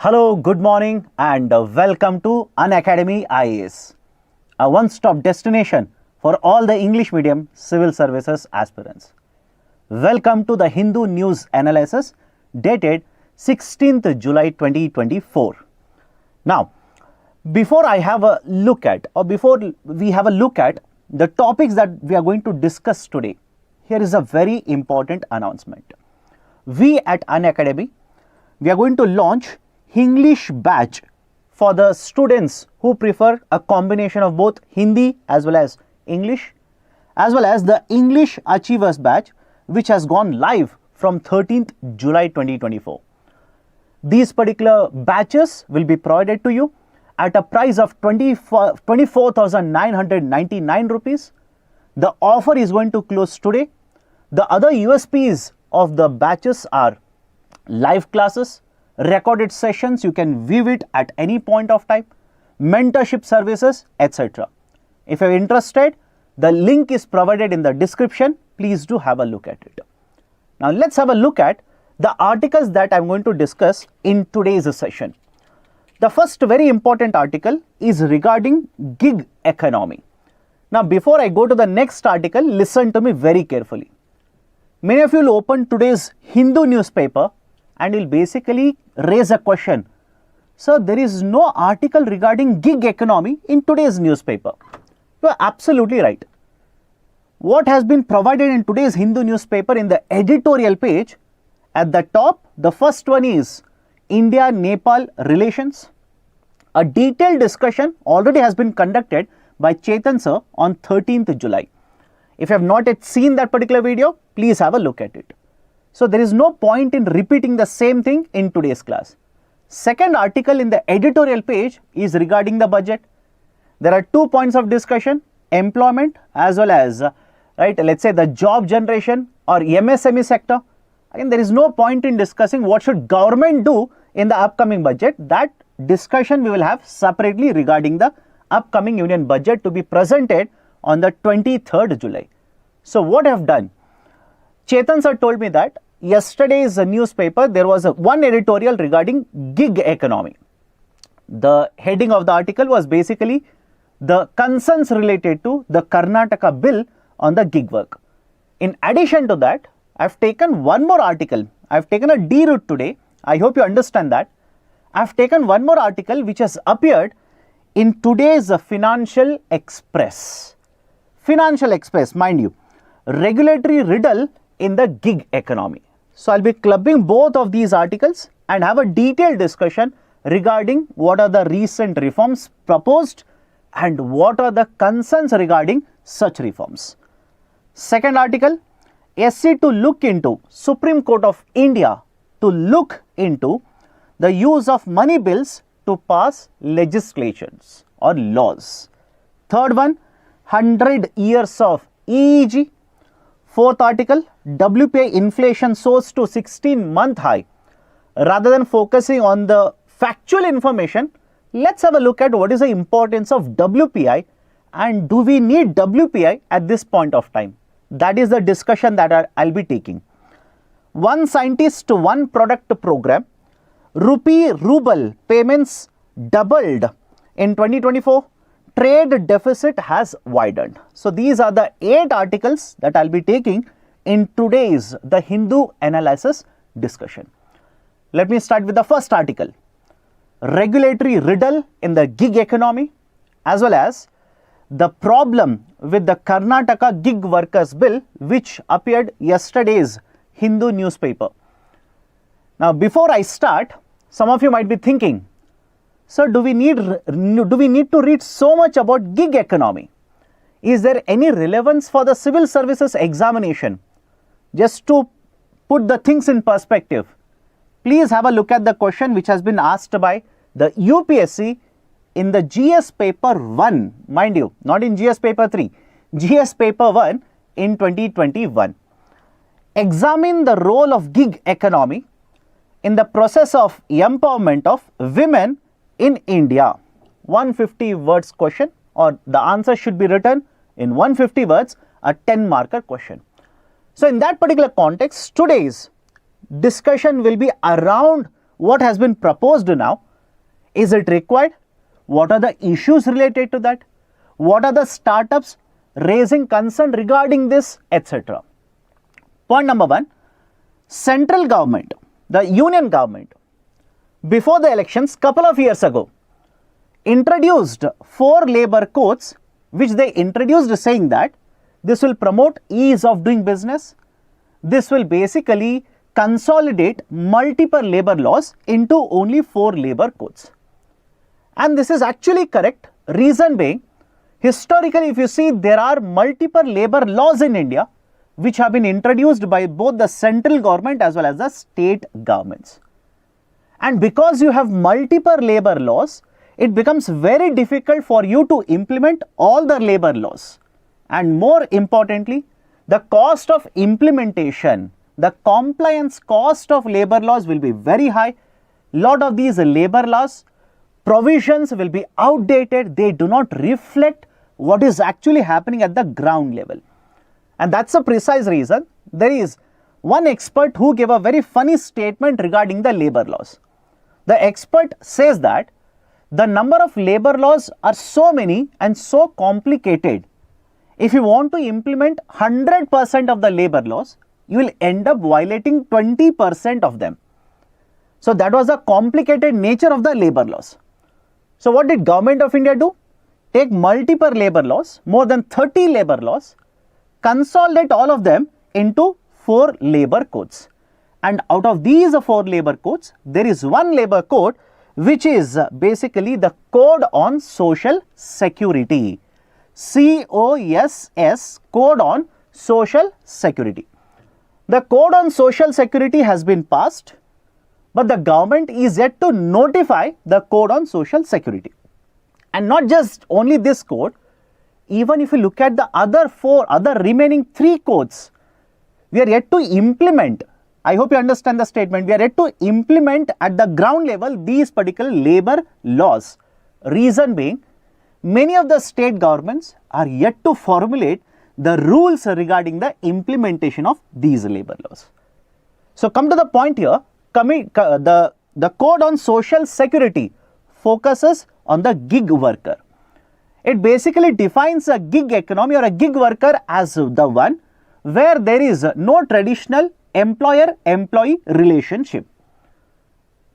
Hello, good morning and welcome to Unacademy IAS, a one-stop destination for all the English medium civil services aspirants. Welcome to the Hindu news analysis dated 16th July 2024. Now, before we have a look at the topics that we are going to discuss today, here is a very important announcement. We at Unacademy, we are going to launch English batch for the students who prefer a combination of both Hindi as well as English, as well as the English Achievers batch, which has gone live from 13th July 2024. These particular batches will be provided to you at a price of 24,999 rupees. The offer is going to close today. The other USPs of the batches are live classes, recorded sessions, you can view it at any point of time, mentorship services, etc. If you are interested, the link is provided in the description. Please do have a look at it. Now let's have a look at the articles that I am going to discuss in today's session. The first very important article is regarding gig economy. Now before I go to the next article, listen to me very carefully. Many of you will open today's Hindu newspaper and will basically raise a question. Sir, there is no article regarding gig economy in today's newspaper. You are absolutely right. What has been provided in today's Hindu newspaper in the editorial page, at the top, the first one is India-Nepal relations. A detailed discussion already has been conducted by Chetan sir on 13th July. If you have not yet seen that particular video, please have a look at it. So there is no point in repeating the same thing in today's class. Second article in the editorial page is regarding the budget. There are 2 points of discussion: employment as well as, let's say the job generation or MSME sector. Again, there is no point in discussing what should government do in the upcoming budget. That discussion we will have separately regarding the upcoming union budget to be presented on the 23rd July. So what I have done, Chetan sir told me that yesterday's newspaper, there was one editorial regarding gig economy. The heading of the article was basically the concerns related to the Karnataka bill on the gig work. In addition to that, I have taken one more article. I have taken a D route today. I hope you understand that. I have taken one more article which has appeared in today's Financial Express. Financial Express, mind you, regulatory riddle in the gig economy. So I'll be clubbing both of these articles and have a detailed discussion regarding what are the recent reforms proposed and what are the concerns regarding such reforms. Second article, SC to look into, Supreme Court of India to look into the use of money bills to pass legislations or laws. Third one, 100 years of EEG. Fourth article, WPI inflation soars to 16-month high. Rather than focusing on the factual information, let's have a look at what is the importance of WPI and do we need WPI at this point of time. That is the discussion that I'll be taking. One scientist to one product program. Rupee Ruble payments doubled in 2024. Trade deficit has widened. So these are the 8 articles that I'll be taking in today's The Hindu analysis discussion. Let me start with the first article. Regulatory riddle in the gig economy, as well as the problem with the Karnataka gig workers bill, which appeared yesterday's Hindu newspaper. Now before I start, some of you might be thinking, sir, do we need to read so much about gig economy? Is there any relevance for the civil services examination? Just to put the things in perspective, please have a look at the question which has been asked by the UPSC in the GS paper 1, mind you, not in GS paper 3, GS paper 1 in 2021. Examine the role of gig economy in the process of empowerment of women in India. 150 words question, or the answer should be written in 150 words, a 10-marker question. So in that particular context, today's discussion will be around what has been proposed now? Is it required? What are the issues related to that? What are the startups raising concern regarding this, etc.? Point number 1, central government, the union government, before the elections couple of years ago, introduced 4 labor codes, which they introduced saying that this will promote ease of doing business. This will basically consolidate multiple labor laws into only 4 labor codes. And this is actually correct. Reason being, historically, if you see, there are multiple labor laws in India which have been introduced by both the central government as well as the state governments. And because you have multiple labor laws, it becomes very difficult for you to implement all the labor laws. And more importantly, the cost of implementation, the compliance cost of labor laws will be very high. Lot of these labor laws, provisions will be outdated. They do not reflect what is actually happening at the ground level. And that's the precise reason. There is one expert who gave a very funny statement regarding the labor laws. The expert says that the number of labor laws are so many and so complicated. If you want to implement 100% of the labor laws, you will end up violating 20% of them. So that was the complicated nature of the labor laws. So what did Government of India do? Take multiple labor laws, more than 30 labor laws, consolidate all of them into 4 labor codes. And out of these 4 labor codes, there is one labor code which is basically the Code on Social Security. COSS, Code on Social Security. The Code on Social Security has been passed, but the government is yet to notify the Code on Social Security. And not just only this code, even if you look at the other remaining 3 codes, we are yet to implement. I hope you understand the statement. We are yet to implement at the ground level these particular labor laws. Reason being, many of the state governments are yet to formulate the rules regarding the implementation of these labor laws. So come to the point here, the Code on Social Security focuses on the gig worker. It basically defines a gig economy or a gig worker as the one where there is no traditional employer-employee relationship.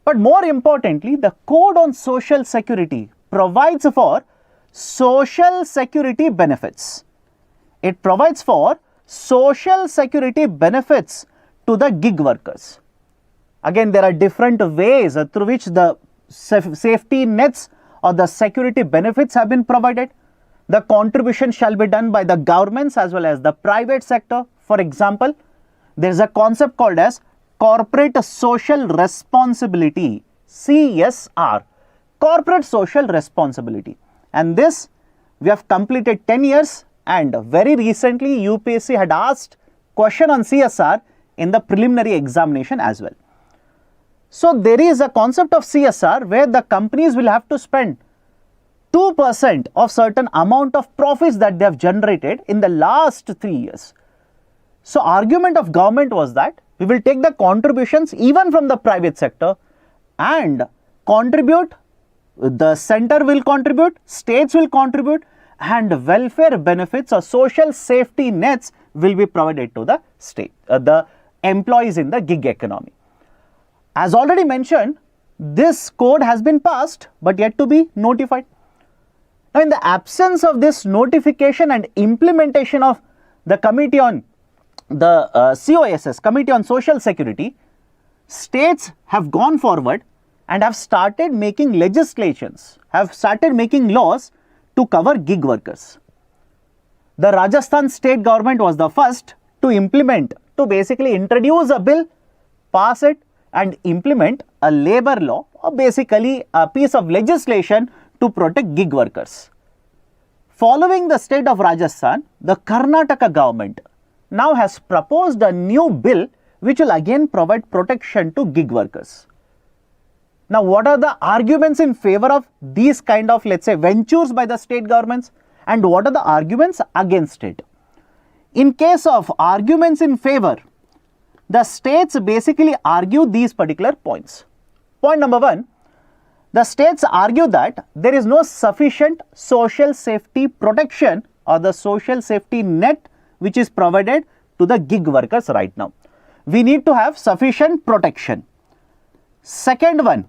But more importantly, the Code on Social Security provides for social security benefits. It provides for social security benefits to the gig workers. Again, there are different ways through which the safety nets or the security benefits have been provided. The contribution shall be done by the governments as well as the private sector. For example, there is a concept called as corporate social responsibility, CSR, corporate social responsibility. And this we have completed 10 years, and very recently UPSC had asked question on CSR in the preliminary examination as well. So there is a concept of CSR where the companies will have to spend 2% of certain amount of profits that they have generated in the last 3 years. So argument of government was that we will take the contributions even from the private sector and contribute, the center will contribute, states will contribute, and welfare benefits or social safety nets will be provided to the state, the employees in the gig economy. As already mentioned, this code has been passed but yet to be notified. Now, in the absence of this notification and implementation of the Committee on the COSS, Committee on Social Security, states have gone forward and have started making legislations, have started making laws to cover gig workers. The Rajasthan state government was the first to implement, to basically introduce a bill, pass it, and implement a labor law, or basically a piece of legislation to protect gig workers. Following the state of Rajasthan, the Karnataka government now has proposed a new bill which will again provide protection to gig workers. Now, what are the arguments in favor of these kind of, let's say, ventures by the state governments, and what are the arguments against it? In case of arguments in favor, the states basically argue these particular points. Point number 1, the states argue that there is no sufficient social safety protection or the social safety net which is provided to the gig workers right now. We need to have sufficient protection. Second one,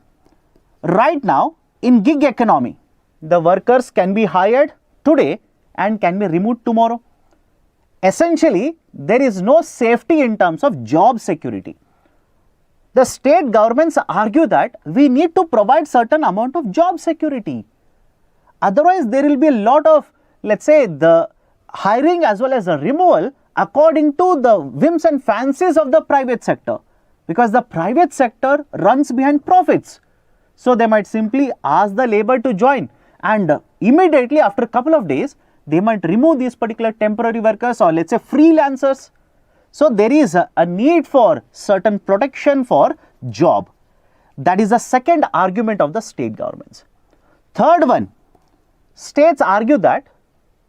right now in gig economy, the workers can be hired today and can be removed tomorrow. Essentially, there is no safety in terms of job security. The state governments argue that we need to provide certain amount of job security. Otherwise, there will be a lot of, let's say, the hiring as well as the removal according to the whims and fancies of the private sector, because the private sector runs behind profits. So they might simply ask the labor to join, and immediately after a couple of days, they might remove these particular temporary workers or let's say freelancers. So there is a need for certain protection for job. That is the second argument of the state governments. Third one, states argue that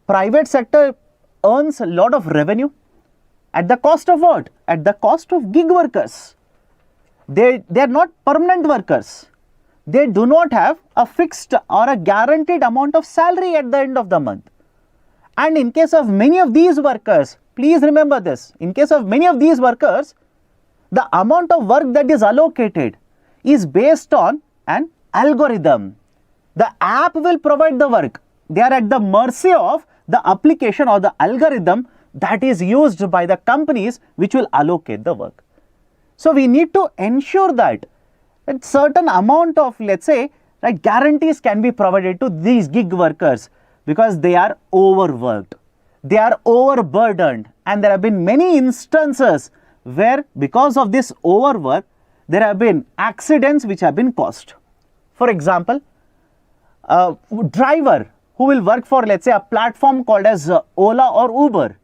private sector earns a lot of revenue at the cost of what? At the cost of gig workers. They are not permanent workers. They do not have a fixed or a guaranteed amount of salary at the end of the month. And in case of many of these workers, please remember this, in case of many of these workers, the amount of work that is allocated is based on an algorithm. The app will provide the work. They are at the mercy of the application or the algorithm that is used by the companies which will allocate the work. So we need to ensure that a certain amount of, let's say, guarantees can be provided to these gig workers, because they are overworked, they are overburdened, and there have been many instances where because of this overwork, there have been accidents which have been caused. For example, a driver who will work for, let's say, a platform called as Ola or Uber,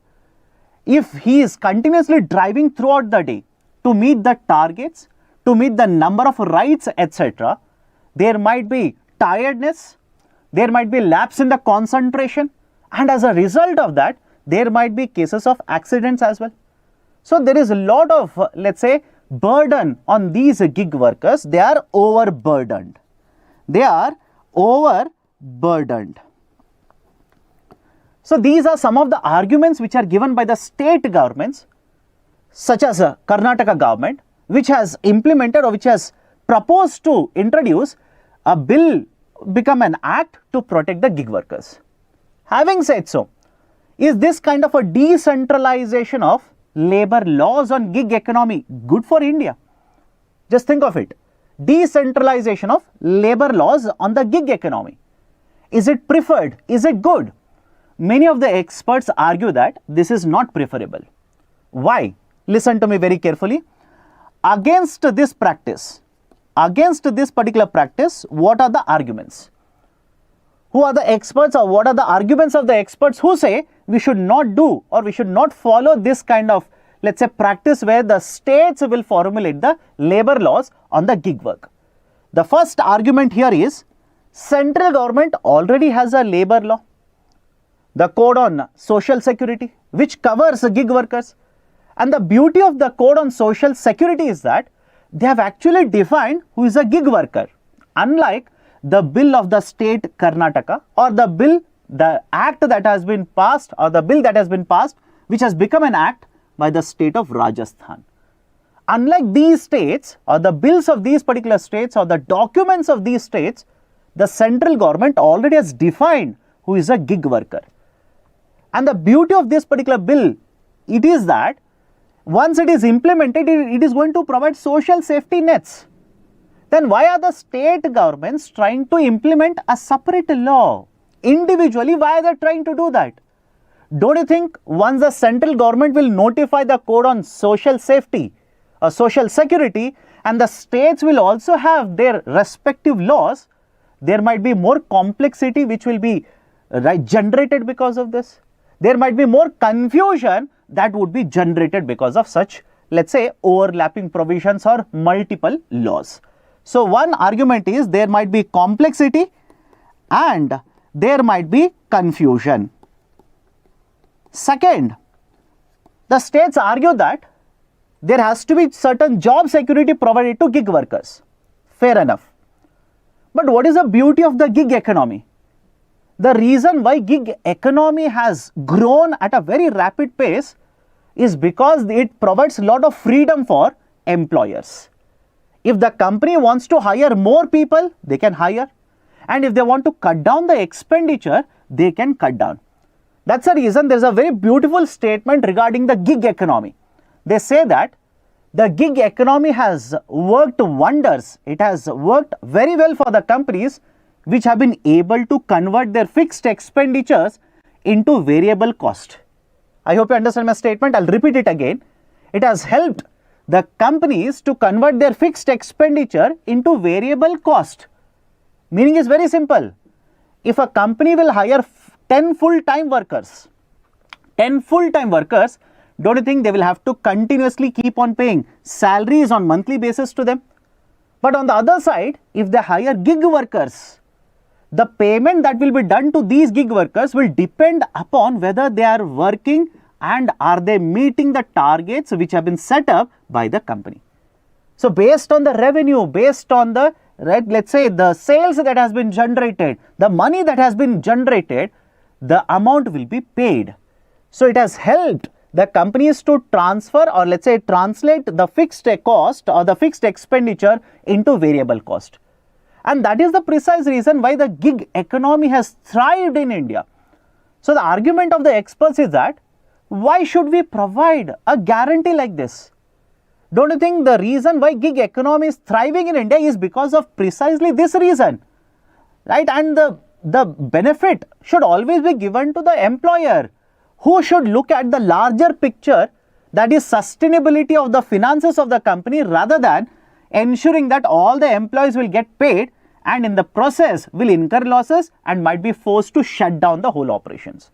if he is continuously driving throughout the day to meet the targets, to meet the number of rides, etc., there might be tiredness, there might be lapse in the concentration, and as a result of that, there might be cases of accidents as well. So there is a lot of, let's say, burden on these gig workers. They are overburdened. They are overburdened. So these are some of the arguments which are given by the state governments, such as Karnataka government, which has implemented or which has proposed to introduce a bill, become an act to protect the gig workers. Having said so, is this kind of a decentralization of labor laws on gig economy good for India? Just think of it. Decentralization of labor laws on the gig economy. Is it preferred? Is it good? Many of the experts argue that this is not preferable. Why? Listen to me very carefully. Against this practice, against this particular practice, what are the arguments? Who are the experts, or what are the arguments of the experts who say we should not do or we should not follow this kind of, let's say, practice where the states will formulate the labor laws on the gig work? The first argument here is central government already has a labor law, the Code on Social Security, which covers gig workers. And the beauty of the Code on Social Security is that they have actually defined who is a gig worker, unlike the bill of the state Karnataka, or the bill, the act that has been passed, or the bill that has been passed, which has become an act by the state of Rajasthan. Unlike these states, or the bills of these particular states, or the documents of these states, the central government already has defined who is a gig worker. And the beauty of this particular bill, it is that once it is implemented, it is going to provide social safety nets. Then why are the state governments trying to implement a separate law? Individually, why are they trying to do that? Don't you think once the central government will notify the Code on Social Safety or Social Security, and the states will also have their respective laws, there might be more complexity which will be generated because of this. There might be more confusion that would be generated because of such, let's say, overlapping provisions or multiple laws. So one argument is there might be complexity and there might be confusion. Second, the states argue that there has to be certain job security provided to gig workers. Fair enough. But what is the beauty of the gig economy? The reason why gig economy has grown at a very rapid pace is because it provides a lot of freedom for employers. If the company wants to hire more people, they can hire. And if they want to cut down the expenditure, they can cut down. That's the reason there's a very beautiful statement regarding the gig economy. They say that the gig economy has worked wonders. It has worked very well for the companies which have been able to convert their fixed expenditures into variable cost. I hope you understand my statement. I'll repeat it again. It has helped the companies to convert their fixed expenditure into variable cost. Meaning is very simple. If a company will hire 10 full-time workers, don't you think they will have to continuously keep on paying salaries on monthly basis to them? But on the other side, if they hire gig workers, the payment that will be done to these gig workers will depend upon whether they are working and are they meeting the targets which have been set up by the company. So based on the revenue, based on the, let's say the sales that has been generated, the money that has been generated, the amount will be paid. So it has helped the companies to transfer, or let's say translate, the fixed cost or the fixed expenditure into variable cost. And that is the precise reason why the gig economy has thrived in India. So the argument of the experts is that why should we provide a guarantee like this? Don't you think the reason why gig economy is thriving in India is because of precisely this reason, right? And the benefit should always be given to the employer, who should look at the larger picture, that is sustainability of the finances of the company, rather than ensuring that all the employees will get paid and in the process will incur losses and might be forced to shut down the whole operations.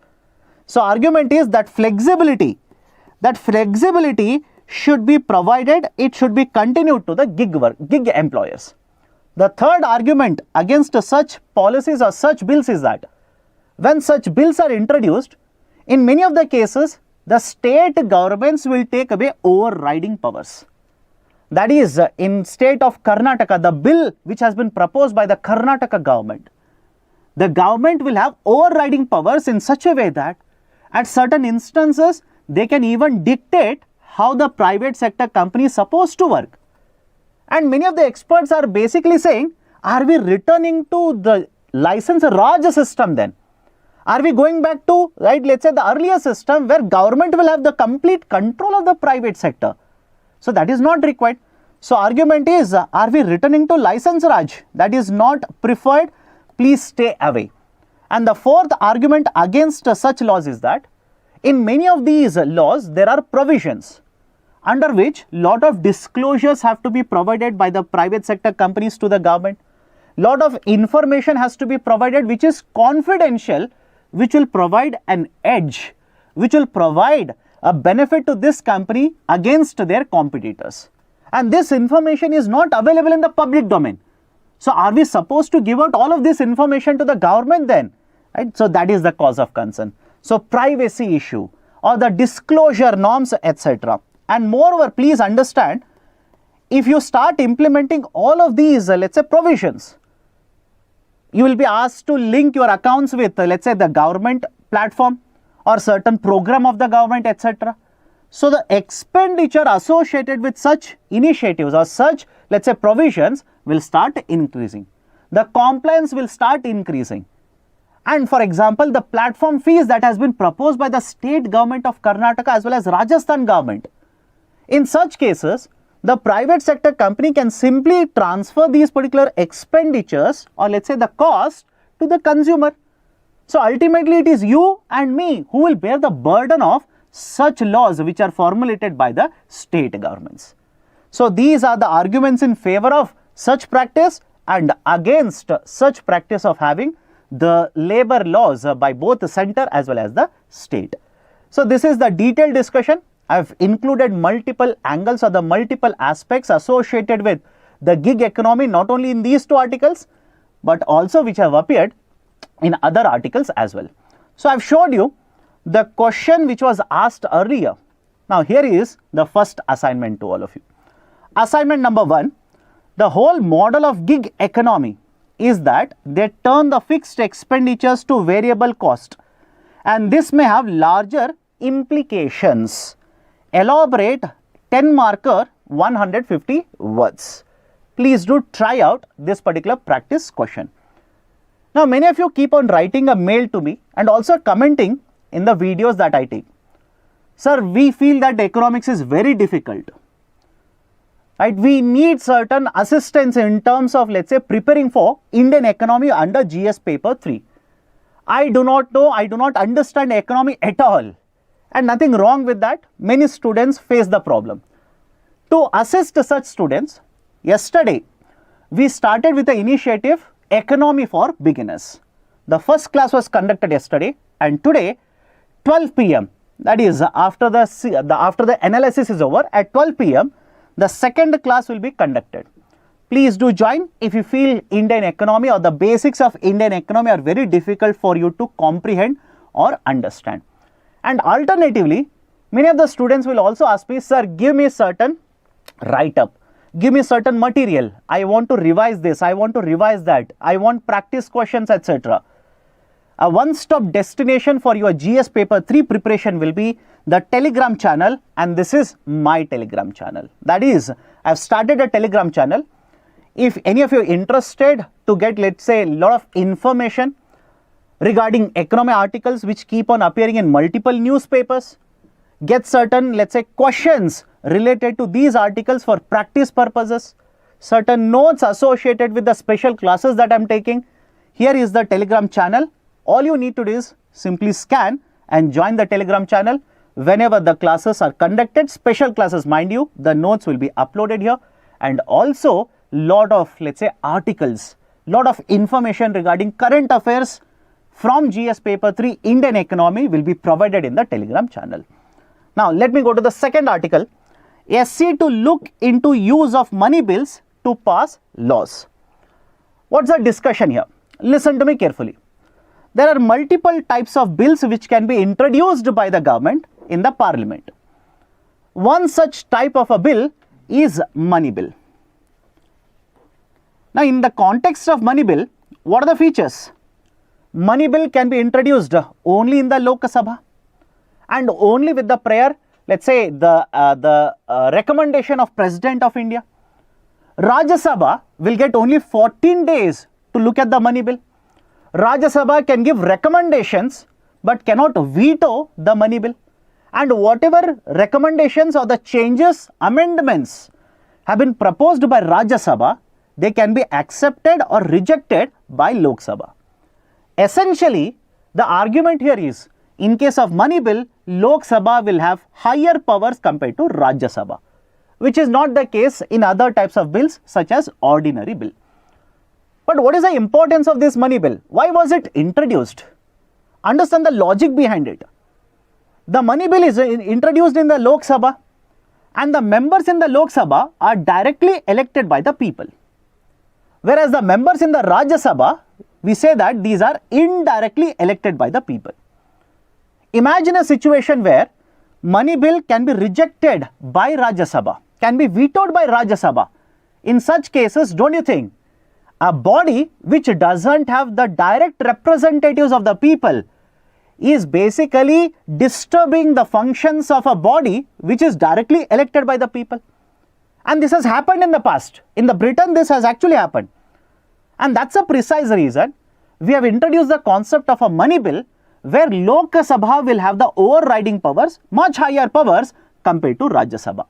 So argument is that flexibility should be provided, it should be continued to the gig employers. The third argument against such policies or such bills is that when such bills are introduced, in many of the cases, the state governments will take away overriding powers. That is, in state of Karnataka, the bill which has been proposed by the Karnataka government, the government will have overriding powers in such a way that at certain instances, they can even dictate how the private sector company is supposed to work. And many of the experts are basically saying, are we returning to the license Raj system then? Are we going back to, right, let's say the earlier system where government will have the complete control of the private sector? So that is not required. So argument is, are we returning to license Raj? That is not preferred. Please stay away. And the fourth argument against such laws is that in many of these laws, there are provisions under which lot of disclosures have to be provided by the private sector companies to the government. Lot of information has to be provided which is confidential, which will provide an edge, which will provide a benefit to this company against their competitors. And this information is not available in the public domain. So are we supposed to give out all of this information to the government then? Right? So that is the cause of concern. So privacy issue or the disclosure norms, etc. And moreover, please understand, if you start implementing all of these, let's say provisions, you will be asked to link your accounts with, let's say, the government platform or certain program of the government, etc. So the expenditure associated with such initiatives or such, let's say, provisions will start increasing. The compliance will start increasing. And for example, the platform fees that has been proposed by the state government of Karnataka as well as Rajasthan government. In such cases, the private sector company can simply transfer these particular expenditures or let's say the cost to the consumer. So ultimately it is you and me who will bear the burden of such laws which are formulated by the state governments. So these are the arguments in favor of such practice and against such practice of having the labor laws by both the center as well as the state. So this is the detailed discussion. I have included multiple angles or the multiple aspects associated with the gig economy, not only in these two articles, but also which have appeared in other articles as well. So I have showed you the question which was asked earlier. Now here is the first assignment to all of you. Assignment number 1. The whole model of gig economy is that they turn the fixed expenditures to variable cost, and this may have larger implications. Elaborate 10 marker 150 words. Please do try out this particular practice question. Now, many of you keep on writing a mail to me and also commenting in the videos that I take. Sir, we feel that economics is very difficult. Right? We need certain assistance in terms of, let's say, preparing for Indian economy under GS paper 3. I do not know, I do not understand economy at all. And nothing wrong with that. Many students face the problem. To assist such students, yesterday we started with the initiative Economy for Beginners. The first class was conducted yesterday, and today 12 p.m. that is after the analysis is over, at 12 p.m. the second class will be conducted. Please do join if you feel Indian economy or the basics of Indian economy are very difficult for you to comprehend or understand. And alternatively, many of the students will also ask me, sir, give me certain write-up, give me certain material, I want to revise this, I want to revise that, I want practice questions, etc. A one-stop destination for your GS paper 3 preparation will be the Telegram channel, and this is my Telegram channel. That is, I've started a Telegram channel. If any of you are interested to get, let's say, a lot of information regarding economy articles which keep on appearing in multiple newspapers, get certain, let's say, questions related to these articles for practice purposes, certain notes associated with the special classes that I'm taking, here is the Telegram channel. All you need to do is simply scan and join the Telegram channel. Whenever the classes are conducted, special classes, mind you, the notes will be uploaded here, and also lot of, let's say, articles, lot of information regarding current affairs from GS paper 3 Indian economy will be provided in the Telegram channel. Now, let me go to the second article. SC to look into use of money bills to pass laws. What's the discussion here? Listen to me carefully. There are multiple types of bills which can be introduced by the government in the parliament. One such type of a bill is money bill. Now, in the context of money bill, what are the features? Money bill can be introduced only in the Lok Sabha and only with the prayer, let's say, the recommendation of President of India. Rajya Sabha will get only 14 days to look at the money bill. Rajya Sabha can give recommendations but cannot veto the money bill. And whatever recommendations or the changes, amendments have been proposed by Rajya Sabha, they can be accepted or rejected by Lok Sabha. Essentially, the argument here is, in case of money bill, Lok Sabha will have higher powers compared to Rajya Sabha, which is not the case in other types of bills such as ordinary bill. But what is the importance of this money bill? Why was it introduced? Understand the logic behind it. The money bill is introduced in the Lok Sabha, and the members in the Lok Sabha are directly elected by the people. Whereas the members in the Rajya Sabha, we say that these are indirectly elected by the people. Imagine a situation where money bill can be rejected by Rajya Sabha, can be vetoed by Rajya Sabha. In such cases, don't you think a body which doesn't have the direct representatives of the people is basically disturbing the functions of a body which is directly elected by the people? And this has happened in the past. In the Britain, this has actually happened. And that's a precise reason we have introduced the concept of a money bill where Lok Sabha will have the overriding powers, much higher powers compared to Rajya Sabha.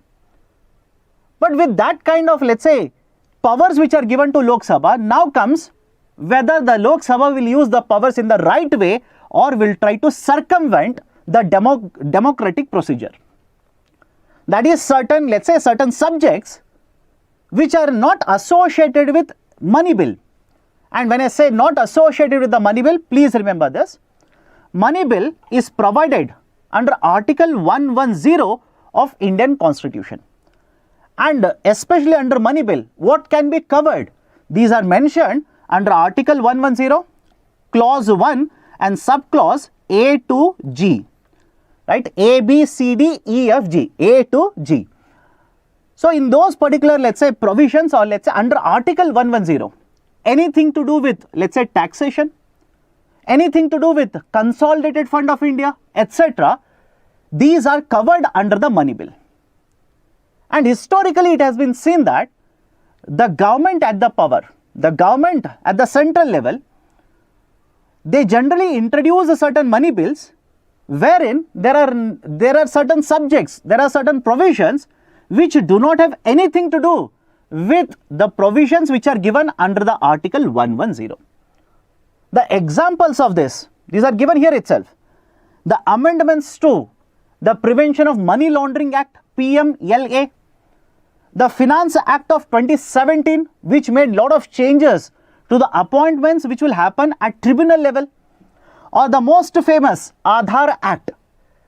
But with that kind of, let's say, powers which are given to Lok Sabha, now comes whether the Lok Sabha will use the powers in the right way or will try to circumvent the democratic procedure. That is certain, let's say, certain subjects which are not associated with money bill. And when I say not associated with the money bill, please remember this. Money bill is provided under Article 110 of Indian Constitution. And especially under money bill, what can be covered? These are mentioned under Article 110, Clause 1 and Subclause A to G. Right? A, B, C, D, E, F, G. A to G. So in those particular, let's say, provisions, or let's say under Article 110, anything to do with, let's say, taxation, anything to do with Consolidated Fund of India, etc., these are covered under the money bill. And historically it has been seen that the government at the power, the government at the central level, they generally introduce certain money bills wherein there are certain subjects, there are certain provisions which do not have anything to do with the provisions which are given under the Article 110. The examples of this, these are given here itself. The amendments to the Prevention of Money Laundering Act, PMLA, the Finance Act of 2017, which made lot of changes to the appointments which will happen at tribunal level, or the most famous Aadhaar Act,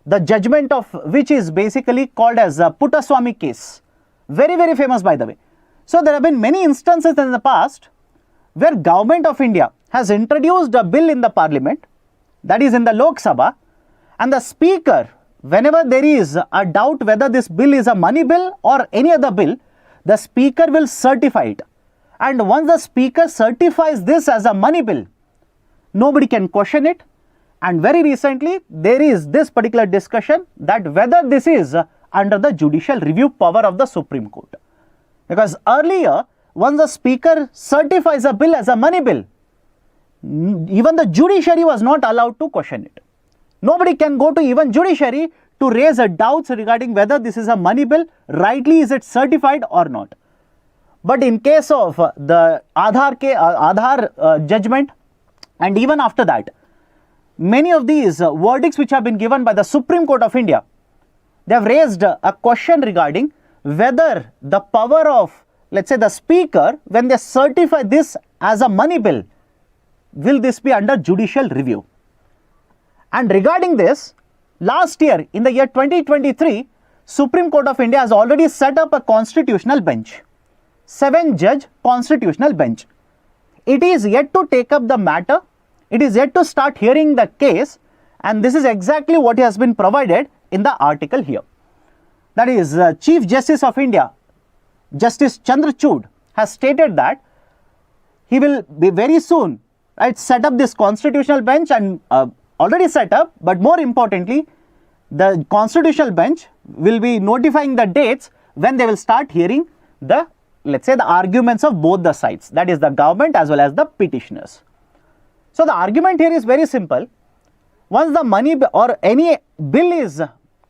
the judgment of which is basically called as the Puttaswamy case. Very, very famous, by the way. So there have been many instances in the past where Government of India has introduced a bill in the Parliament, that is in the Lok Sabha, and the Speaker, whenever there is a doubt whether this bill is a money bill or any other bill, the Speaker will certify it. And once the Speaker certifies this as a money bill, nobody can question it. And very recently, there is this particular discussion that whether this is under the judicial review power of the Supreme Court. Because earlier, once the Speaker certifies a bill as a money bill, even the judiciary was not allowed to question it. Nobody can go to even judiciary to raise a doubts regarding whether this is a money bill, rightly is it certified or not. But in case of the Aadhaar judgment, and even after that, many of these verdicts which have been given by the Supreme Court of India, they have raised a question regarding whether the power of, let's say, the Speaker, when they certify this as a money bill, will this be under judicial review? And regarding this, last year, in the year 2023, Supreme Court of India has already set up a constitutional bench, 7-judge constitutional bench. It is yet to take up the matter. It is yet to start hearing the case, and this is exactly what has been provided in the article here. That is, Chief Justice of India, Justice Chandrachud, has stated that he will be very soon, right, set up this constitutional bench, and already set up, but more importantly, the constitutional bench will be notifying the dates when they will start hearing the, let's say, the arguments of both the sides, that is the government as well as the petitioners. So the argument here is very simple. Once the money or any bill is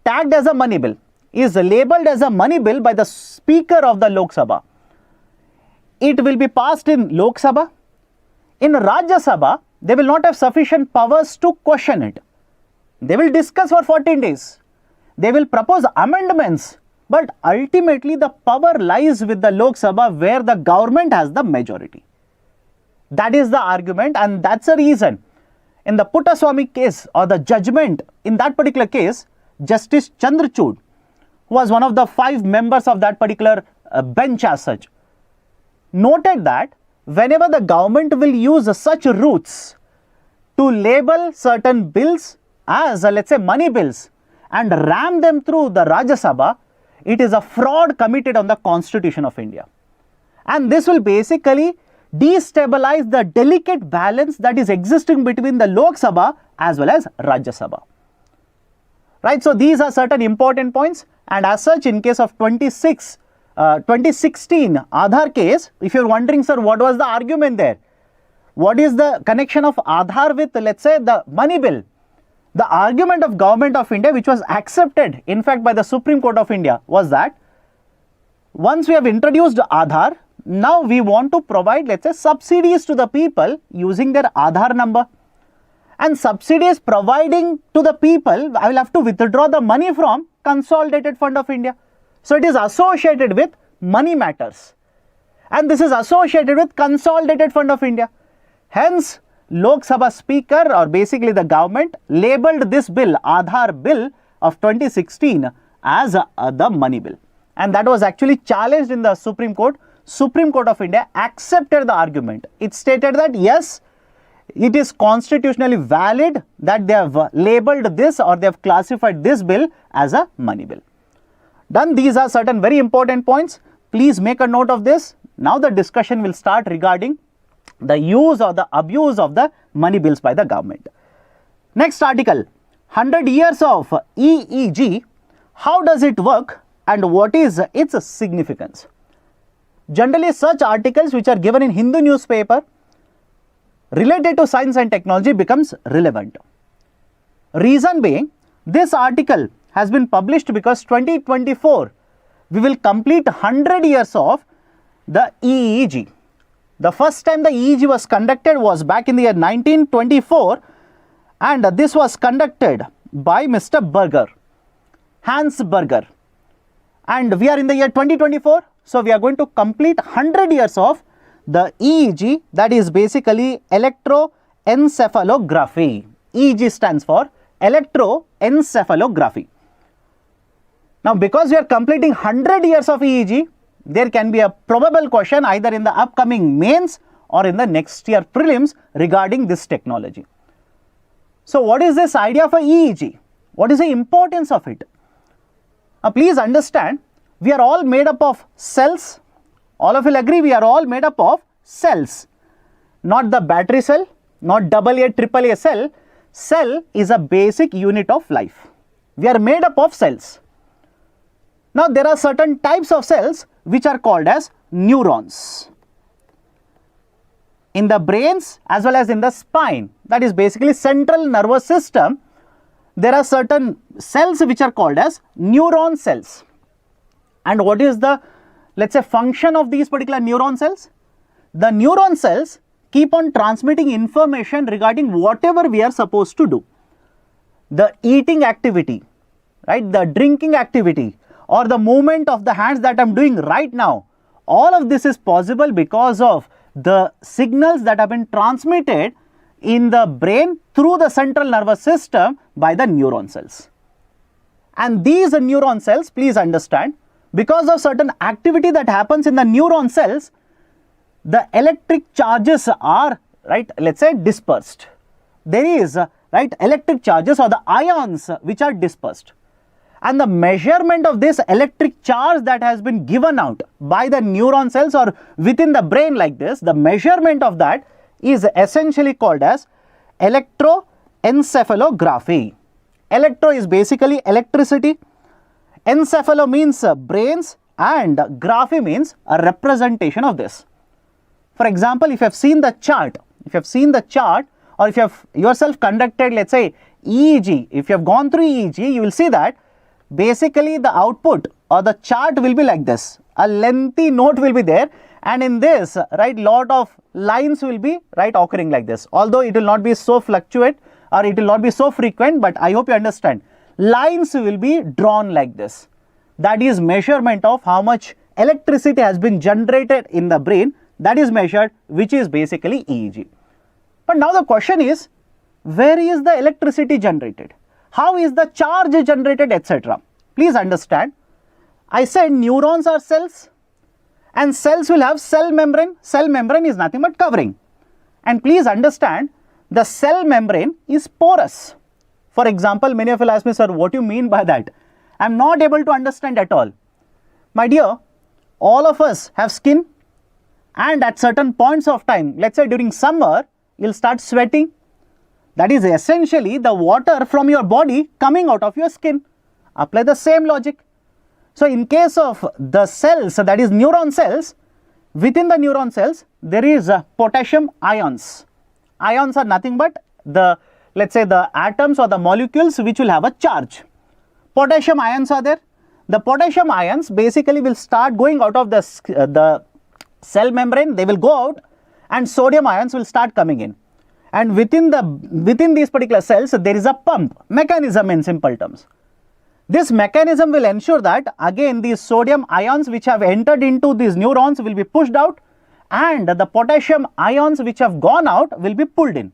tagged as a money bill, is labelled as a money bill by the Speaker of the Lok Sabha, it will be passed in Lok Sabha. In Rajya Sabha, they will not have sufficient powers to question it. They will discuss for 14 days. They will propose amendments, but ultimately the power lies with the Lok Sabha, where the government has the majority. That is the argument, and that's the reason in the Puttaswamy case, or the judgment in that particular case, Justice Chandrachud, who was one of the 5 members of that particular bench as such, noted that whenever the government will use such routes to label certain bills as, let's say, money bills and ram them through the Rajya Sabha, it is a fraud committed on the Constitution of India. And this will basically destabilize the delicate balance that is existing between the Lok Sabha as well as Rajya Sabha. Right, so these are certain important points, and as such, in case of 2016 Aadhaar case, if you are wondering, sir, what was the argument there? What is the connection of Aadhaar with, let's say, the money bill? The argument of Government of India, which was accepted in fact by the Supreme Court of India, was that once we have introduced Aadhaar, now we want to provide, let's say, subsidies to the people using their Aadhaar number. And subsidies providing to the people, I will have to withdraw the money from Consolidated Fund of India. So it is associated with money matters. And this is associated with Consolidated Fund of India. Hence, Lok Sabha Speaker, or basically the government, labelled this bill, Aadhaar Bill of 2016, as the money bill. And that was actually challenged in the Supreme Court. Supreme Court of India accepted the argument. It stated that yes, it is constitutionally valid that they have labelled this, or they have classified this bill as a money bill. Done. These are certain very important points. Please make a note of this. Now the discussion will start regarding the use or the abuse of the money bills by the government. Next article, 100 years of EEG. How does it work and what is its significance? Generally, such articles which are given in Hindu newspaper related to science and technology becomes relevant. Reason being, this article has been published because 2024 we will complete 100 years of the EEG. The first time the EEG was conducted was back in the year 1924, and this was conducted by Mr. Berger, Hans Berger, and we are in the year 2024, so we are going to complete 100 years of the EEG, that is basically electroencephalography. EEG stands for electroencephalography. Now, because we are completing 100 years of EEG, there can be a probable question either in the upcoming mains or in the next year prelims regarding this technology. So, what is this idea for EEG? What is the importance of it? Please understand, we are all made up of cells. All of you will agree we are all made up of cells. Not the battery cell, not AA, AAA cell. Cell is a basic unit of life. We are made up of cells. Now, there are certain types of cells which are called as neurons. In the brains as well as in the spine, that is basically central nervous system, there are certain cells which are called as neuron cells. And what is the, let's say, function of these particular neuron cells? The neuron cells keep on transmitting information regarding whatever we are supposed to do. The eating activity, right, the drinking activity, or the movement of the hands that I am doing right now, all of this is possible because of the signals that have been transmitted in the brain through the central nervous system by the neuron cells. And these neuron cells, please understand, because of certain activity that happens in the neuron cells, the electric charges are, right, let's say dispersed. There is, right, electric charges or the ions which are dispersed. And the measurement of this electric charge that has been given out by the neuron cells or within the brain like this, the measurement of that is essentially called as electroencephalography. Electro is basically electricity, encephalo means brains, and graphy means a representation of this. For example, if you have seen the chart, or if you have yourself conducted, let's say, EEG, if you have gone through EEG, you will see that basically the output or the chart will be like this. A lengthy note will be there, and in this, right, lot of lines will be, right, occurring like this. Although it will not be so fluctuate or it will not be so frequent, but I hope you understand. Lines will be drawn like this. That is measurement of how much electricity has been generated in the brain. That is measured, which is basically EEG. But now the question is, where is the electricity generated? How is the charge generated, etc.? Please understand, I said neurons are cells, and cells will have cell membrane. Cell membrane is nothing but covering. And please understand, the cell membrane is porous. For example, many of you ask me, sir, what do you mean by that? I am not able to understand at all. My dear, all of us have skin, and at certain points of time, let's say during summer, you'll start sweating. That is essentially the water from your body coming out of your skin. Apply the same logic. So, in case of the cells, that is neuron cells, within the neuron cells, there is potassium ions. Ions are nothing but the, let's say, the atoms or the molecules which will have a charge. Potassium ions are there. The potassium ions basically will start going out of the cell membrane. They will go out, and sodium ions will start coming in. And within these particular cells, there is a pump mechanism in simple terms. This mechanism will ensure that again these sodium ions which have entered into these neurons will be pushed out, and the potassium ions which have gone out will be pulled in.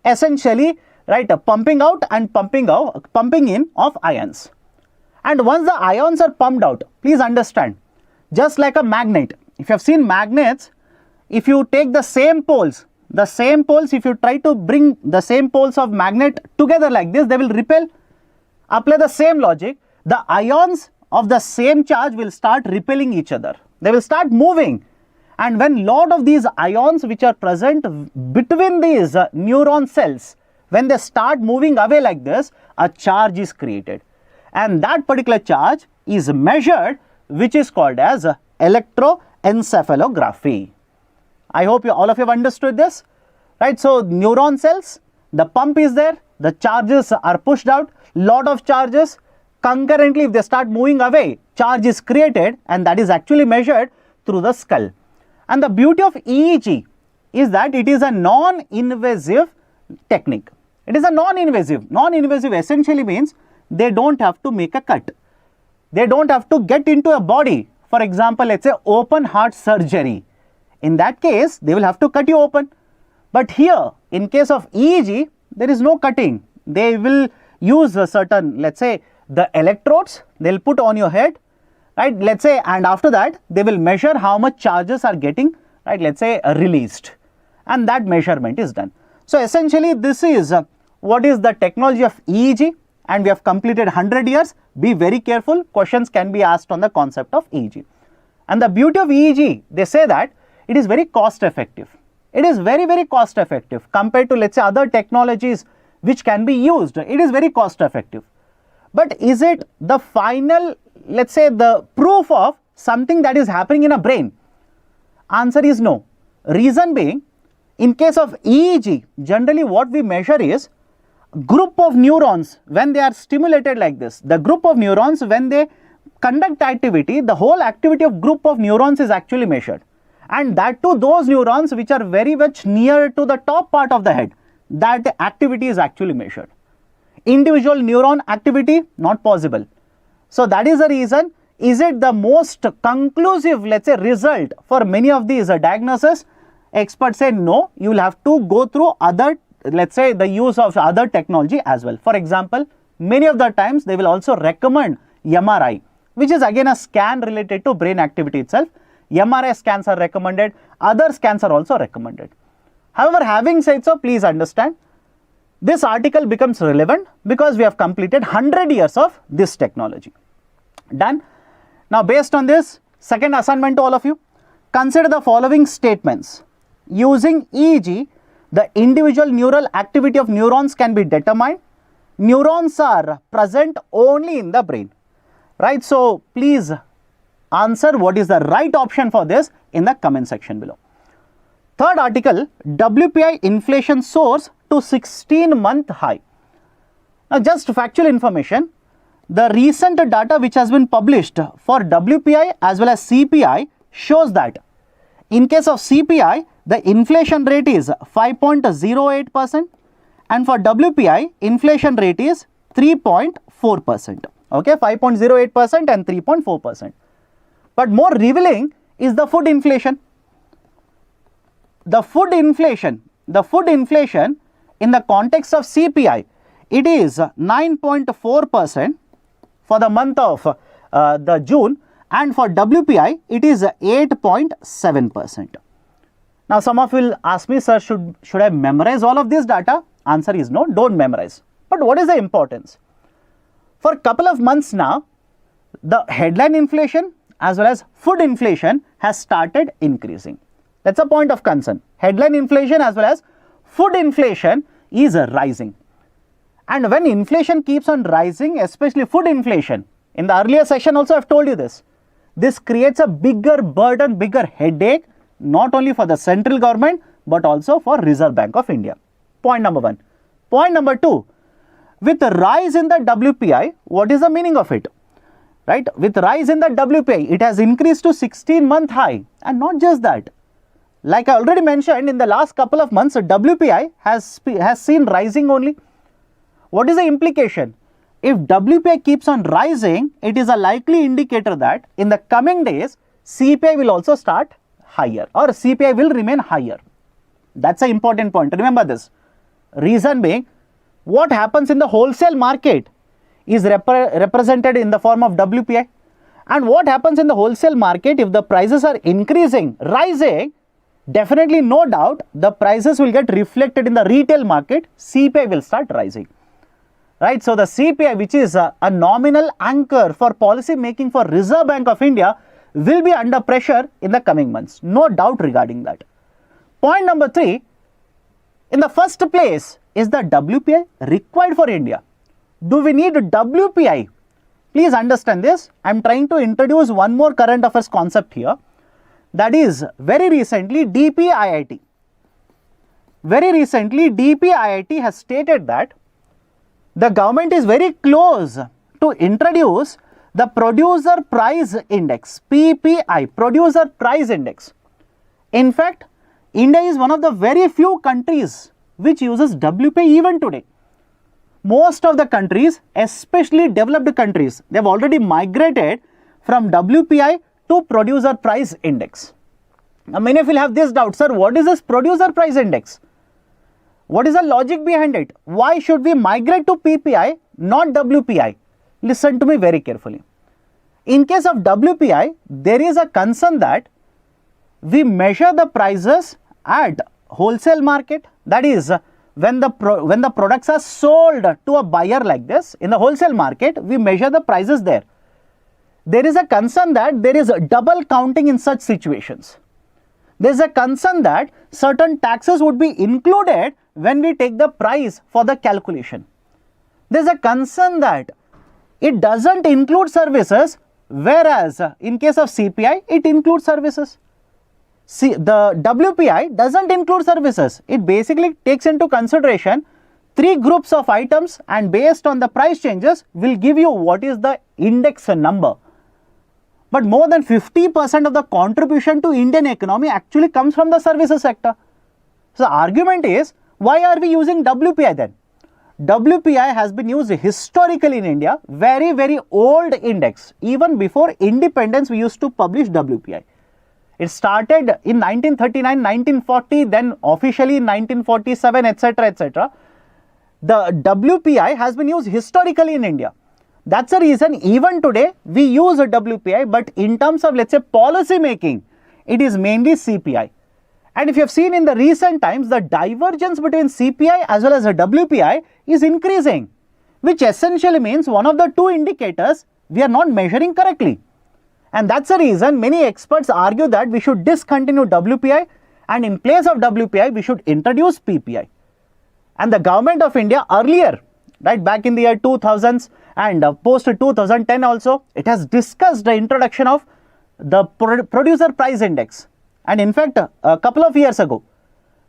Essentially, right, pumping out and pumping in of ions. And once the ions are pumped out, please understand, just like a magnet. If you have seen magnets, if you take the same poles, if you try to bring the same poles of magnet together like this, they will repel. Apply the same logic. The ions of the same charge will start repelling each other. They will start moving. And when lot of these ions which are present between these neuron cells, when they start moving away like this, a charge is created. And that particular charge is measured, which is called as electroencephalography. I hope all of you have understood this, right? So neuron cells, the pump is there, the charges are pushed out, lot of charges concurrently, if they start moving away, charge is created, and that is actually measured through the skull. And the beauty of EEG is that it is a non-invasive technique. It is a non-invasive. Non-invasive essentially means they don't have to make a cut. They don't have to get into a body. For example, let's say open heart surgery. In that case, they will have to cut you open. But here, in case of EEG, there is no cutting. They will use a certain, let's say, the electrodes they'll put on your head, right? Let's say, and after that, they will measure how much charges are getting, right? Let's say, released. And that measurement is done. So essentially, this is what is the technology of EEG, and we have completed 100 years. Be very careful. Questions can be asked on the concept of EEG. And the beauty of EEG, they say that it is very cost effective. It is very, very cost effective compared to, let's say, other technologies which can be used. It is very cost effective. But is it the final, let's say, the proof of something that is happening in a brain? Answer is no. Reason being, in case of EEG, generally what we measure is group of neurons when they are stimulated like this. The group of neurons when they conduct activity, the whole activity of group of neurons is actually measured. And that too, those neurons which are very much near to the top part of the head, that activity is actually measured. Individual neuron activity, not possible. So that is the reason. Is it the most conclusive, let's say, result for many of these diagnoses? Experts say no, you will have to go through other, let's say, the use of other technology as well. For example, many of the times they will also recommend MRI, which is again a scan related to brain activity itself. MRI scans are recommended, other scans are also recommended. However, having said so, please understand, this article becomes relevant because we have completed 100 years of this technology. Done. Now, based on this, second assignment to all of you, consider the following statements. Using EEG, the individual neural activity of neurons can be determined. Neurons are present only in the brain, right? So, please answer what is the right option for this in the comment section below. Third article, WPI inflation soars to 16-month high. Now, just factual information, the recent data which has been published for WPI as well as CPI shows that in case of CPI, the inflation rate is 5.08%, and for WPI, inflation rate is 3.4%. Okay, 5.08% and 3.4%. But more revealing is the food inflation. The food inflation in the context of CPI, it is 9.4% for the month of the June, and for WPI, it is 8.7%. Now, some of you will ask me, sir, should I memorize all of this data? Answer is no, don't memorize. But what is the importance? For a couple of months now, the headline inflation as well as food inflation has started increasing. That's a point of concern. Headline inflation as well as food inflation is rising. And when inflation keeps on rising, especially food inflation, in the earlier session also I have told you this, this creates a bigger burden, bigger headache, not only for the central government, but also for Reserve Bank of India. Point number one. Point number two, with the rise in the WPI, what is the meaning of it? Right? With rise in the WPI, it has increased to 16-month high. And not just that, like I already mentioned, in the last couple of months, WPI has seen rising only. What is the implication? If WPI keeps on rising, it is a likely indicator that in the coming days, CPI will also start higher, or CPI will remain higher. That's an important point. Remember this. Reason being, what happens in the wholesale market is represented in the form of WPI. And what happens in the wholesale market, if the prices are increasing, rising, definitely no doubt the prices will get reflected in the retail market, CPI will start rising. right? So the CPI, which is a nominal anchor for policy making for Reserve Bank of India, will be under pressure in the coming months. No doubt regarding that. Point number 3, in the first place, is the WPI required for India? Do we need WPI? Please understand this. I am trying to introduce one more current affairs concept here. That is, very recently DPIIT. Very recently DPIIT has stated that the government is very close to introduce the Producer Price Index, PPI, Producer Price Index. In fact, India is one of the very few countries which uses WPI even today. Most of the countries, especially developed countries, they have already migrated from WPI to Producer Price Index. Now, many of you will have this doubt, sir, what is this Producer Price Index? What is the logic behind it? Why should we migrate to PPI, not WPI? Listen to me very carefully. In case of WPI, there is a concern that we measure the prices at wholesale market. That is, when the products are sold to a buyer like this, in the wholesale market, we measure the prices there. There is a concern that there is double counting in such situations. There is a concern that certain taxes would be included when we take the price for the calculation. There is a concern that it doesn't include services, whereas in case of CPI, it includes services. See, the WPI doesn't include services. It basically takes into consideration 3 groups of items, and based on the price changes will give you what is the index number. But more than 50% of the contribution to Indian economy actually comes from the services sector. So the argument is, why are we using WPI then? WPI has been used historically in India, very, very old index. Even before independence, we used to publish WPI. It started in 1939, 1940, then officially in 1947, etc., etc. The WPI has been used historically in India. That's the reason even today we use a WPI, but in terms of, let's say, policy making, it is mainly CPI. And if you have seen in the recent times, the divergence between CPI as well as the WPI is increasing, which essentially means one of the 2 indicators we are not measuring correctly. And that's the reason many experts argue that we should discontinue WPI, and in place of WPI, we should introduce PPI. And the government of India earlier, right, back in the year 2000s and post 2010 also, it has discussed the introduction of the Producer Price Index. And in fact, a couple of years ago,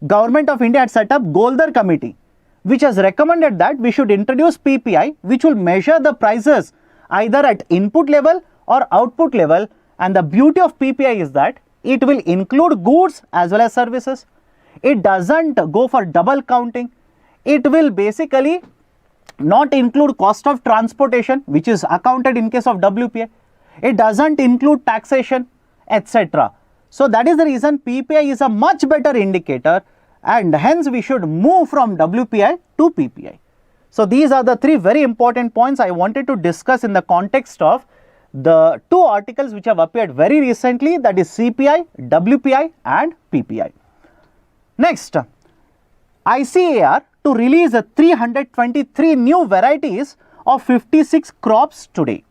Government of India had set up Goldar Committee, which has recommended that we should introduce PPI, which will measure the prices either at input level or output level. And the beauty of PPI is that it will include goods as well as services. It doesn't go for double counting. It will basically not include cost of transportation, which is accounted in case of WPI. It doesn't include taxation, etc. So that is the reason PPI is a much better indicator, and hence we should move from WPI to PPI. So these are the 3 very important points I wanted to discuss in the context of the 2 articles which have appeared very recently, that is CPI, WPI and PPI. Next, ICAR to release 323 new varieties of 56 crops today.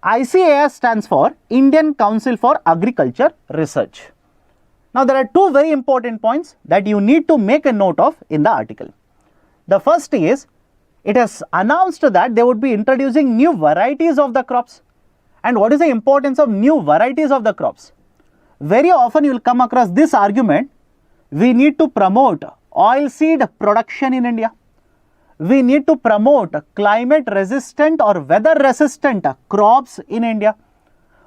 ICAR stands for Indian Council for Agriculture Research. Now there are 2 very important points that you need to make a note of in the article. The first is, it has announced that they would be introducing new varieties of the crops. And what is the importance of new varieties of the crops? Very often you will come across this argument, we need to promote oilseed production in India. We need to promote climate resistant or weather resistant crops in India.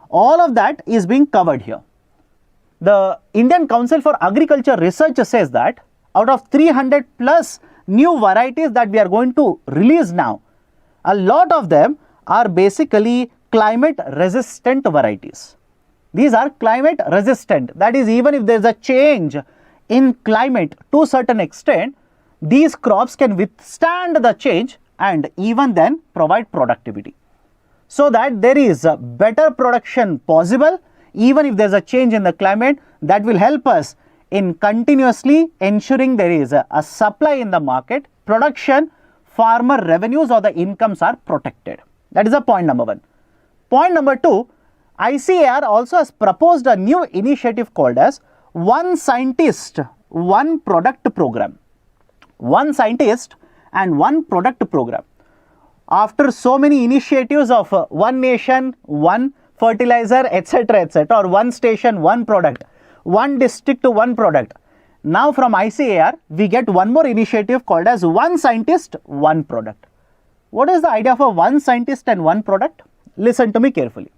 All of that is being covered here. The Indian Council for Agriculture Research says that out of 300 plus new varieties that we are going to release now, a lot of them are basically climate resistant varieties. These are climate resistant. That is, even if there is a change in climate to a certain extent, these crops can withstand the change and even then provide productivity. So that there is a better production possible, even if there is a change in the climate, that will help us in continuously ensuring there is a supply in the market, production farmer revenues or the incomes are protected. That is the point number one. Point number two, ICAR also has proposed a new initiative called as One Scientist, One Product Program. One Scientist and One Product Program. After so many initiatives of one nation, one fertilizer, etc., or one station, one product, one district to one product. Now from ICAR, we get one more initiative called as One Scientist, One Product. What is the idea of a one scientist and one product? Listen to me carefully.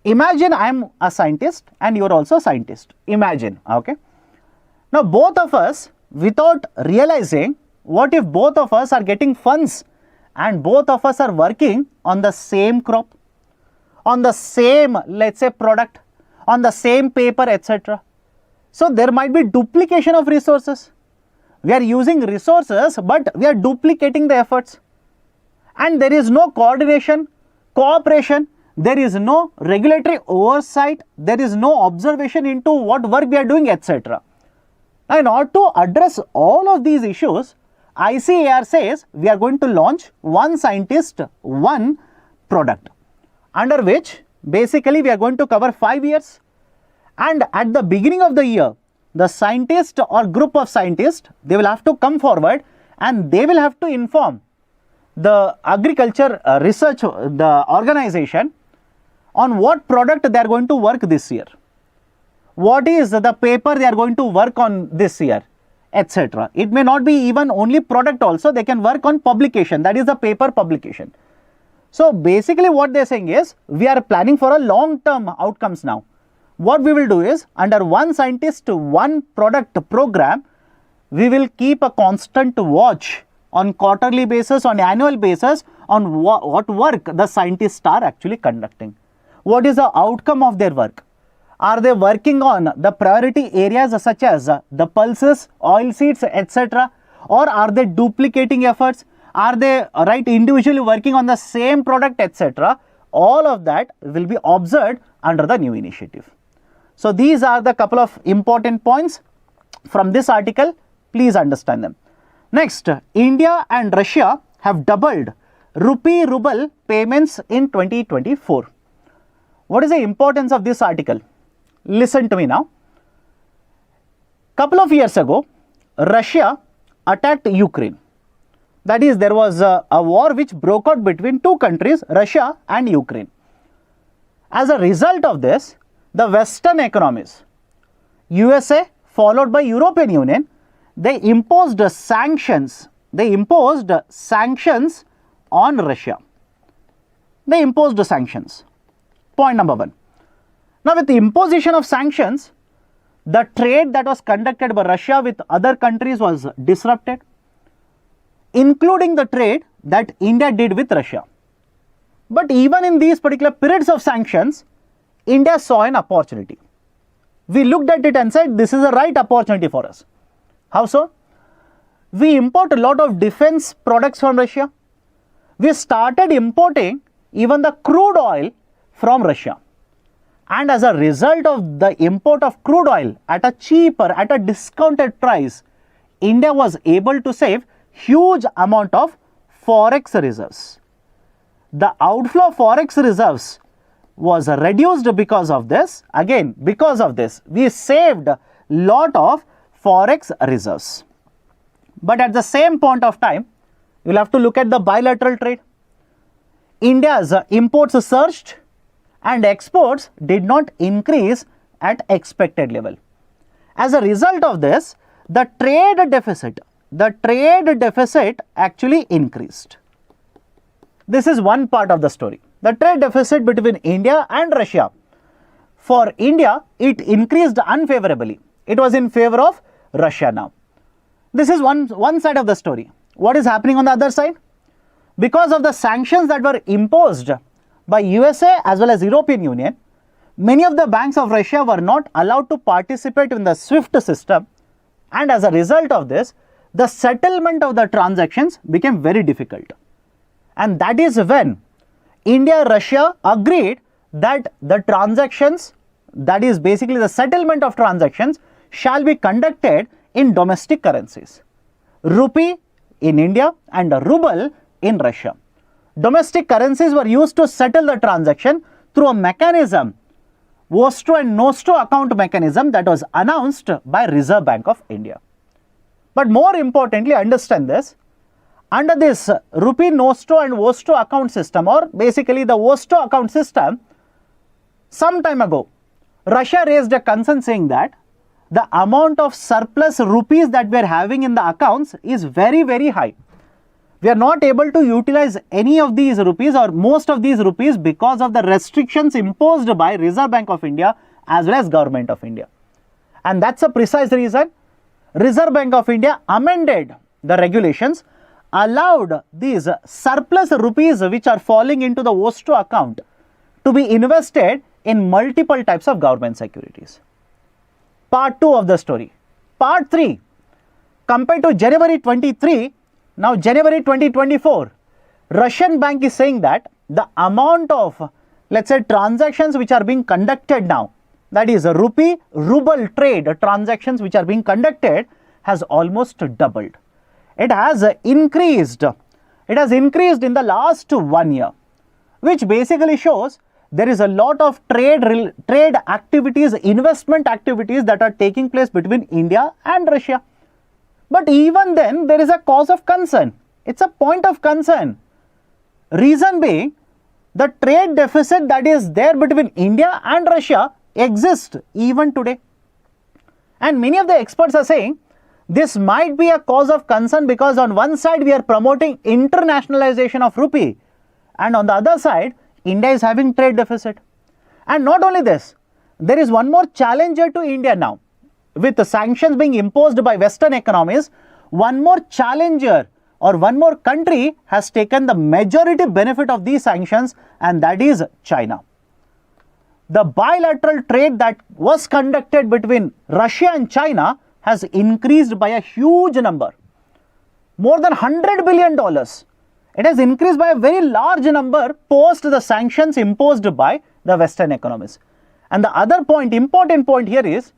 Imagine I am a scientist and you are also a scientist. Imagine, okay? Now both of us, without realizing, what if both of us are getting funds and both of us are working on the same crop, on the same, let's say, product, on the same paper, etc. So there might be duplication of resources. We are using resources, but we are duplicating the efforts. And there is no coordination, cooperation, there is no regulatory oversight, there is no observation into what work we are doing, etc. In order to address all of these issues, ICAR says we are going to launch One Scientist, One Product, under which basically we are going to cover 5 years. And at the beginning of the year, the scientist or group of scientists, they will have to come forward and they will have to inform the agriculture research, the organization, on what product they are going to work this year. What is the paper they are going to work on this year, etc. It may not be even only product also, they can work on publication, that is the paper publication. So basically what they are saying is, we are planning for a long-term outcomes now. What we will do is, under One Scientist, One Product program, we will keep a constant watch on quarterly basis, on annual basis, on what work the scientists are actually conducting. What is the outcome of their work? Are they working on the priority areas such as the pulses, oil seeds, etc.? Or are they duplicating efforts? Are they individually working on the same product, etc.? All of that will be observed under the new initiative. So these are the couple of important points from this article. Please understand them. Next, India and Russia have doubled Rupee Ruble payments in 2024. What is the importance of this article? Listen to me now. Couple of years ago, Russia attacked Ukraine. That is, there was a war which broke out between two countries, Russia and Ukraine. As a result of this, the Western economies, USA followed by European Union, they imposed sanctions. They imposed sanctions on Russia. They imposed sanctions. Point number one. Now, with the imposition of sanctions, the trade that was conducted by Russia with other countries was disrupted, including the trade that India did with Russia. But even in these particular periods of sanctions, India saw an opportunity. We looked at it and said, this is a right opportunity for us. How so? We import a lot of defense products from Russia. We started importing even the crude oil from Russia. And as a result of the import of crude oil at a cheaper, at a discounted price, India was able to save huge amount of forex reserves. The outflow of forex reserves was reduced because of this. Again, because of this, we saved a lot of forex reserves. But at the same point of time, you'll have to look at the bilateral trade. India's imports surged and exports did not increase at expected level. As a result of this, the trade deficit actually increased. This is one part of the story. The trade deficit between India and Russia. For India, it increased unfavorably. It was in favor of Russia now. This is one side of the story. What is happening on the other side? Because of the sanctions that were imposed by USA as well as European Union, many of the banks of Russia were not allowed to participate in the SWIFT system, and as a result of this, the settlement of the transactions became very difficult. And that is when India-Russia agreed that the transactions, that is basically the settlement of transactions, shall be conducted in domestic currencies. Rupee in India and a ruble in Russia. Domestic currencies were used to settle the transaction through a mechanism, Vostro and Nostro account mechanism, that was announced by Reserve Bank of India. But more importantly, understand this, under this Rupee, Nostro and Vostro account system, or basically the Vostro account system, some time ago, Russia raised a concern saying that the amount of surplus rupees that we are having in the accounts is very, very high. We are not able to utilize any of these rupees or most of these rupees because of the restrictions imposed by Reserve Bank of India as well as Government of India. And that's a precise reason Reserve Bank of India amended the regulations, allowed these surplus rupees which are falling into the Vostro account to be invested in multiple types of government securities. Part 2 of the story. Part 3, compared to January 23, now January 2024, Russian bank is saying that the amount of, let's say, transactions which are being conducted now, that is Rupee, Ruble trade transactions which are being conducted, has almost doubled. It has increased. It has increased in the last 1 year, which basically shows there is a lot of trade activities, investment activities that are taking place between India and Russia. But even then, there is a cause of concern. It's a point of concern. Reason being, the trade deficit that is there between India and Russia exists even today. And many of the experts are saying this might be a cause of concern because on one side we are promoting internationalization of rupee, and on the other side India is having trade deficit. And not only this, there is one more challenger to India now. With the sanctions being imposed by Western economies, one more challenger or one more country has taken the majority benefit of these sanctions, and that is China. The bilateral trade that was conducted between Russia and China has increased by a huge number, more than $100 billion. It has increased by a very large number post the sanctions imposed by the Western economies. And the other point, important point here is,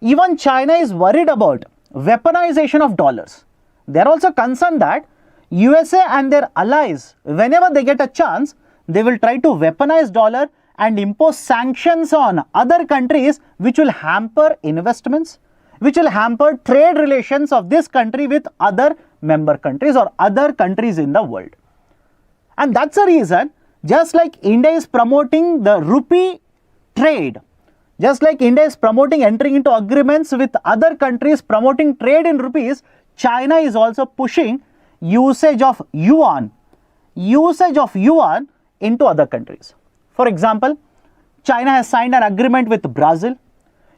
even China is worried about weaponization of dollars. They are also concerned that USA and their allies, whenever they get a chance, they will try to weaponize dollar and impose sanctions on other countries which will hamper investments, which will hamper trade relations of this country with other member countries or other countries in the world. And that's the reason, just like India is promoting the rupee trade, just like India is promoting entering into agreements with other countries promoting trade in rupees, China is also pushing usage of yuan into other countries. For example, China has signed an agreement with Brazil,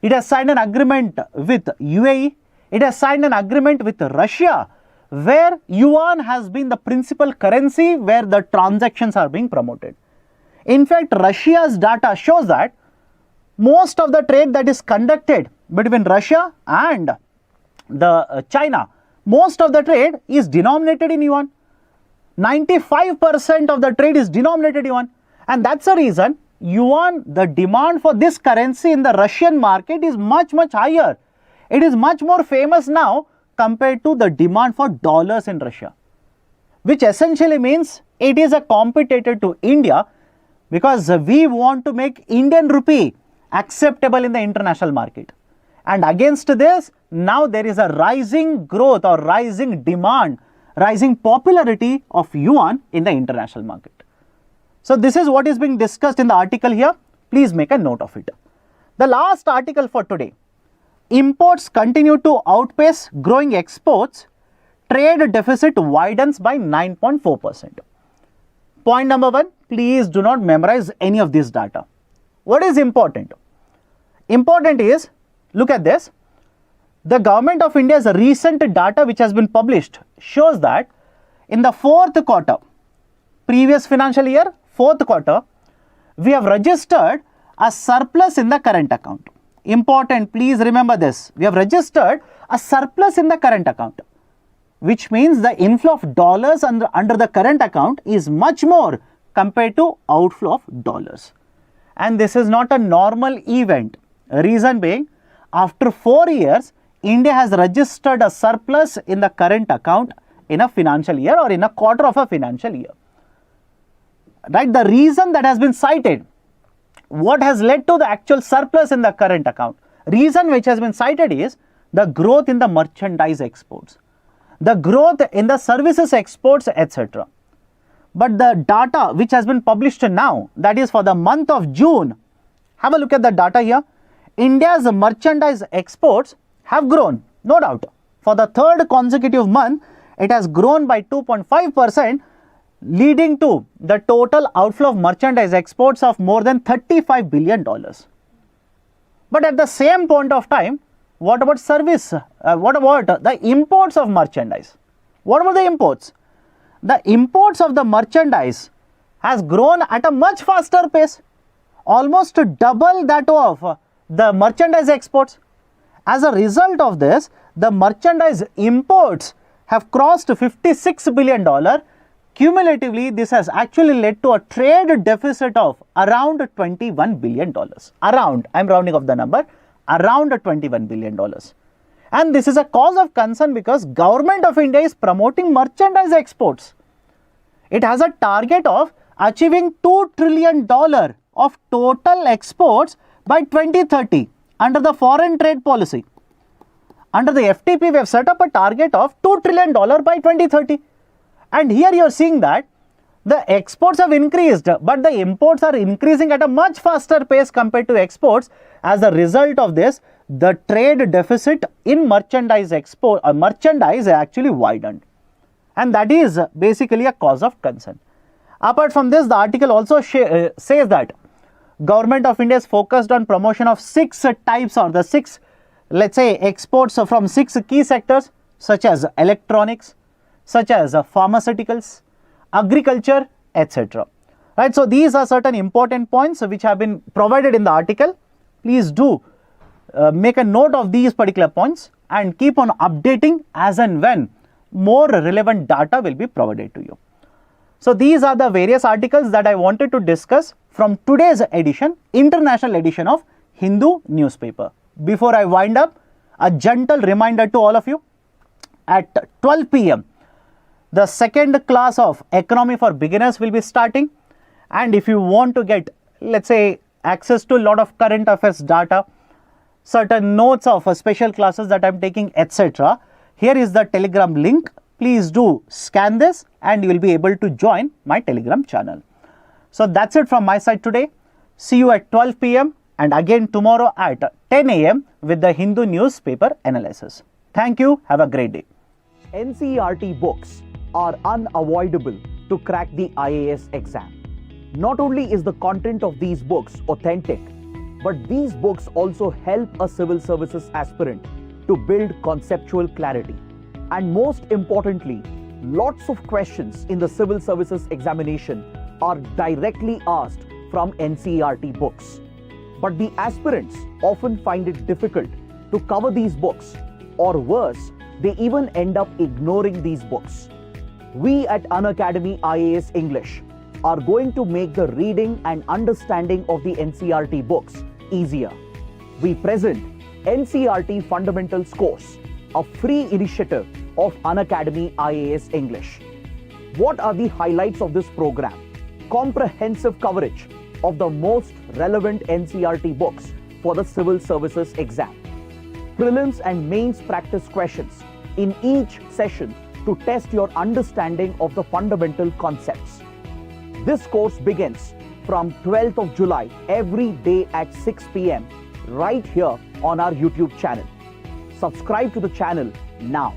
it has signed an agreement with UAE, it has signed an agreement with Russia, where yuan has been the principal currency where the transactions are being promoted. In fact, Russia's data shows that most of the trade that is conducted between Russia and the China, most of the trade is denominated in yuan. 95% of the trade is denominated in yuan, and that's the reason yuan, the demand for this currency in the Russian market is much higher. It is much more famous now compared to the demand for dollars in Russia, which essentially means it is a competitor to India, because we want to make Indian rupee acceptable in the international market. And against this, now there is a rising growth or rising demand, rising popularity of yuan in the international market. So this is what is being discussed in the article here. Please make a note of it. The last article for today: imports continue to outpace growing exports, trade deficit widens by 9.4%. Point number 1, please do not memorize any of this data. What is important? Important is, look at this. The Government of India's recent data which has been published shows that in the fourth quarter, previous financial year, fourth quarter, we have registered a surplus in the current account. Important, please remember this. We have registered a surplus in the current account, which means the inflow of dollars under the current account is much more compared to outflow of dollars. And this is not a normal event. Reason being, after 4 years, India has registered a surplus in the current account in a financial year or in a quarter of a financial year. Right? The reason that has been cited, what has led to the actual surplus in the current account, reason which has been cited is the growth in the merchandise exports, the growth in the services exports, etc. But the data which has been published now, that is for the month of June, have a look at the data here. India's merchandise exports have grown, no doubt. For the third consecutive month, it has grown by 2.5%, leading to the total outflow of merchandise exports of more than $35 billion. But at the same point of time, what about service? What about the imports of merchandise? What about the imports? The imports of the merchandise has grown at a much faster pace, almost double that of the merchandise exports. As a result of this, the merchandise imports have crossed $56 billion. Cumulatively, this has actually led to a trade deficit of around $21 billion. Around, I'm rounding off the number, around $21 billion. And this is a cause of concern because Government of India is promoting merchandise exports. It has a target of achieving $2 trillion of total exports by 2030 under the foreign trade policy. Under the FTP, we have set up a target of $2 trillion by 2030. And here you are seeing that the exports have increased, but the imports are increasing at a much faster pace compared to exports. As a result of this, the trade deficit in merchandise actually widened. And that is basically a cause of concern. Apart from this, the article also says that Government of India is focused on promotion of 6 types or the 6, let's say, exports from 6 key sectors such as electronics, such as pharmaceuticals, agriculture, etc. Right, so these are certain important points which have been provided in the article. Please do make a note of these particular points and keep on updating as and when more relevant data will be provided to you. So these are the various articles that I wanted to discuss from today's edition, international edition of Hindu newspaper. Before I wind up, a gentle reminder to all of you, at 12 p.m. the second class of economy for beginners will be starting. And if you want to get, let's say, access to a lot of current affairs data, certain notes of special classes that I'm taking, etc., here is the Telegram link. Please do scan this and you will be able to join my Telegram channel. So that's it from my side today. See you at 12 p.m. and again tomorrow at 10 a.m. with the Hindu newspaper analysis. Thank you. Have a great day. NCERT books are unavoidable to crack the IAS exam. Not only is the content of these books authentic, but these books also help a civil services aspirant to build conceptual clarity. And most importantly, lots of questions in the civil services examination are directly asked from NCERT books. But the aspirants often find it difficult to cover these books, or worse, they even end up ignoring these books. We at Unacademy IAS English are going to make the reading and understanding of the NCERT books easier. We present NCERT Fundamentals course, a free initiative of Unacademy IAS English. What are the highlights of this program? Comprehensive coverage of the most relevant NCERT books for the civil services exam. Prelims and mains practice questions in each session to test your understanding of the fundamental concepts. This course begins from 12th of July every day at 6 p.m. right here on our YouTube channel. Subscribe to the channel now.